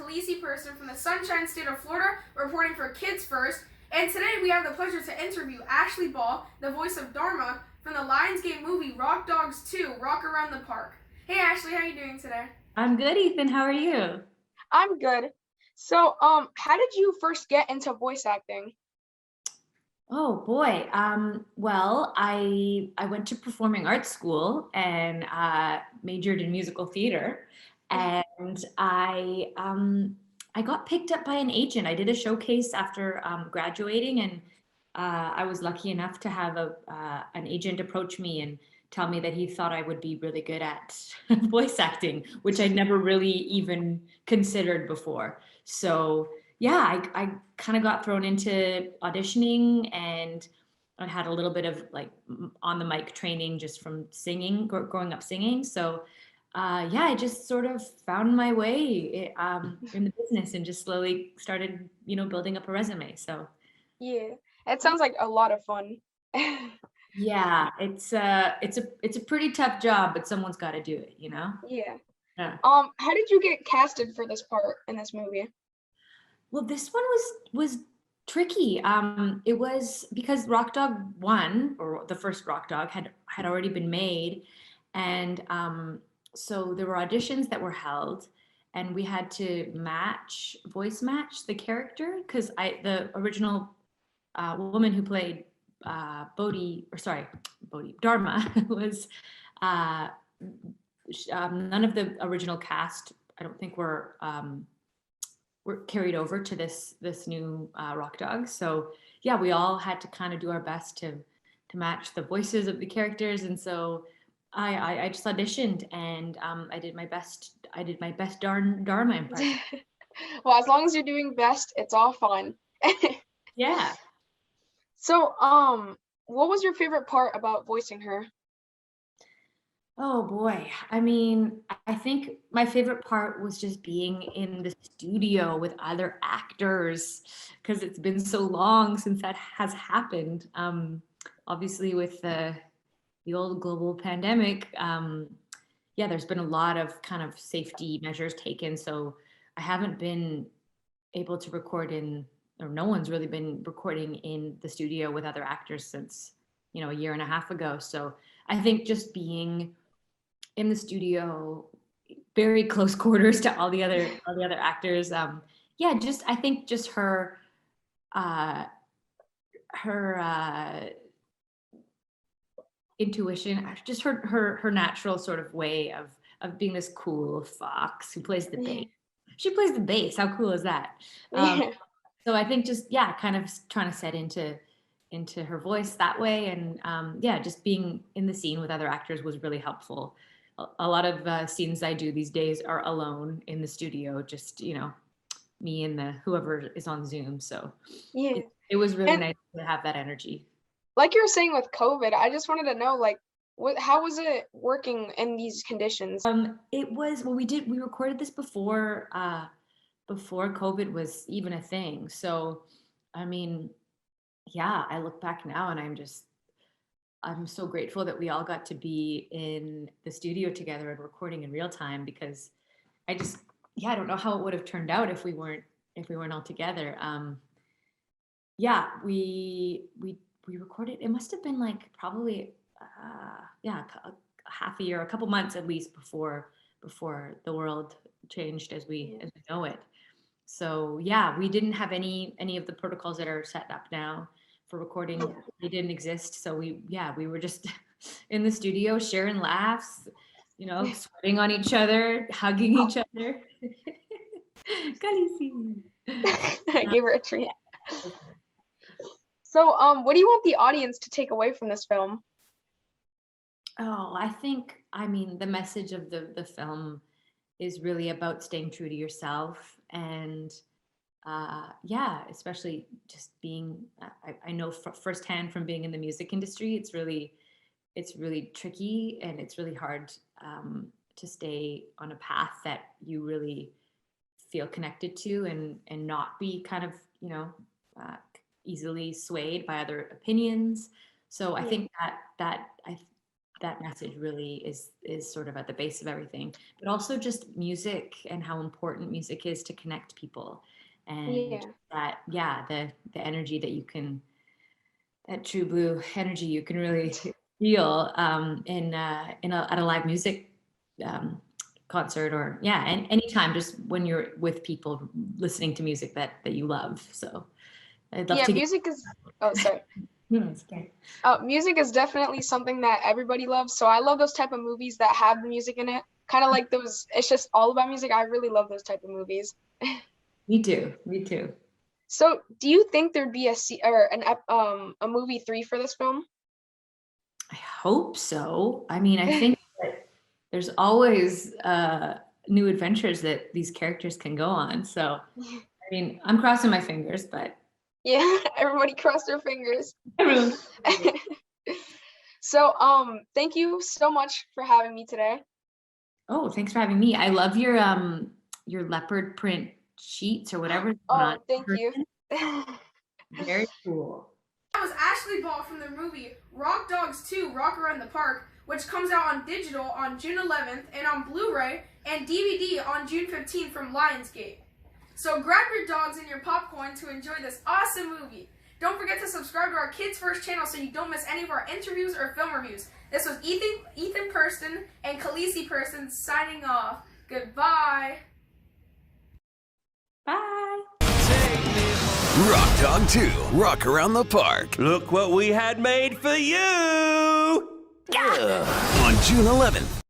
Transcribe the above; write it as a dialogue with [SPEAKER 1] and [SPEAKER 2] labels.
[SPEAKER 1] Khaleesi person from the Sunshine State of Florida, reporting for Kids First. And today we have the pleasure to interview Ashleigh Ball, the voice of Dharma, from the Lionsgate movie Rock Dogs 2, Rock Around the Park. Hey Ashleigh, how are you doing today?
[SPEAKER 2] I'm good, Ethan. How are you?
[SPEAKER 3] I'm good. So, how did you first get into voice acting?
[SPEAKER 2] Oh boy. Well, I went to performing arts school and majored in musical theater, and I got picked up by an agent. I did a showcase after graduating, and I was lucky enough to have an agent approach me and tell me that he thought I would be really good at voice acting, which I never really even considered before. So yeah, I kind of got thrown into auditioning, and I had a little bit of like on the mic training just from singing, growing up singing. So yeah, I just sort of found my way in the business and just slowly started, building up a resume. So
[SPEAKER 3] Yeah, it sounds like a lot of fun.
[SPEAKER 2] yeah, it's a pretty tough job, but someone's got to do it, you know?
[SPEAKER 3] Yeah.
[SPEAKER 2] Yeah.
[SPEAKER 3] How did you get casted for this part in this movie?
[SPEAKER 2] Well, this one was tricky. It was because Rock Dog 1, or the first Rock Dog, had already been made, and so there were auditions that were held, and we had to voice match the character, because the original woman who played Bodi Dharma was uh, none of the original cast. I don't think were carried over to this new Rock Dog. So yeah, we all had to kind of do our best to match the voices of the characters, and so I just auditioned, and I did my best. I did my best Dharma impression.
[SPEAKER 3] Well, as long as you're doing best, it's all fun.
[SPEAKER 2] Yeah.
[SPEAKER 3] So, what was your favorite part about voicing her?
[SPEAKER 2] Oh boy. I mean, I think my favorite part was just being in the studio with other actors, because it's been so long since that has happened. Obviously, with the old global pandemic, yeah, there's been a lot of kind of safety measures taken. So I haven't been able to record or no one's really been recording in the studio with other actors since, a year and a half ago. So I think just being in the studio, very close quarters to all the other actors. Yeah, just I think just uh, her intuition, just her natural sort of way of being this cool fox who plays the bass. She plays the bass. How cool is that?
[SPEAKER 3] Yeah.
[SPEAKER 2] So I think just yeah, kind of trying to set into her voice that way, and yeah, just being in the scene with other actors was really helpful. A lot of scenes I do these days are alone in the studio, just me and the whoever is on Zoom. So
[SPEAKER 3] Yeah.
[SPEAKER 2] it was really
[SPEAKER 3] And
[SPEAKER 2] nice to have that energy.
[SPEAKER 3] like you were saying with COVID, I just wanted to know, like, how was it working in these conditions?
[SPEAKER 2] It was well, we recorded this before COVID was even a thing. So I mean, yeah, I look back now and I'm so grateful that we all got to be in the studio together and recording in real time, because I just, yeah, I don't know how it would have turned out if we weren't all together. Yeah, we recorded. It must have been like probably yeah, a half a year, a couple months at least before the world changed as we know it. So yeah, we didn't have any of the protocols that are set up now for recording. They didn't exist. So we were just in the studio sharing laughs, sweating on each other, hugging each other. Khaleesi.
[SPEAKER 3] I gave her a treat.
[SPEAKER 2] Yeah.
[SPEAKER 3] So, what do you want the audience to take away from this film?
[SPEAKER 2] Oh, I mean, the message of the film is really about staying true to yourself, and yeah, especially just being, I know firsthand from being in the music industry, it's really tricky, and it's really hard to stay on a path that you really feel connected to, and not be kind of, uh, easily swayed by other opinions. So I
[SPEAKER 3] Yeah.
[SPEAKER 2] think that that message really is sort of at the base of everything, but also just music and how important music is to connect people, and
[SPEAKER 3] Yeah.
[SPEAKER 2] that the energy that you can, that true blue energy you can really feel at a live music concert, or and anytime, just when you're with people listening to music that you love. So I'd love
[SPEAKER 3] Yeah,
[SPEAKER 2] to get.
[SPEAKER 3] music is, oh, sorry.
[SPEAKER 2] No, it's okay.
[SPEAKER 3] Music is definitely something that everybody loves. So I love those type of movies that have the music in it. Kind of like those, it's just all about music. I really love those type of movies.
[SPEAKER 2] Me too. Me too.
[SPEAKER 3] So do you think there'd be a movie 3 for this film?
[SPEAKER 2] I hope so. I mean, I think that there's always new adventures that these characters can go on. So, I mean, I'm crossing my fingers, but
[SPEAKER 3] Yeah, everybody cross their fingers.
[SPEAKER 2] I really.
[SPEAKER 3] So, thank you so much for having me today.
[SPEAKER 2] Oh, thanks for having me. I love your leopard print sheets or whatever.
[SPEAKER 3] Oh, thank you.
[SPEAKER 2] Very cool.
[SPEAKER 1] That was Ashleigh Ball from the movie Rock Dogs 2 Rock Around the Park, which comes out on digital on June 11th and on Blu-ray and DVD on June 15th from Lionsgate. So grab your dogs and your popcorn to enjoy this awesome movie. Don't forget to subscribe to our Kids First channel so you don't miss any of our interviews or film reviews. This was Ethan Perston and Khaleesi Perston signing off. Goodbye.
[SPEAKER 2] Bye.
[SPEAKER 4] Rock Dog 2, Rock Around the Park.
[SPEAKER 5] Look what we had made for you!
[SPEAKER 4] On June 11th.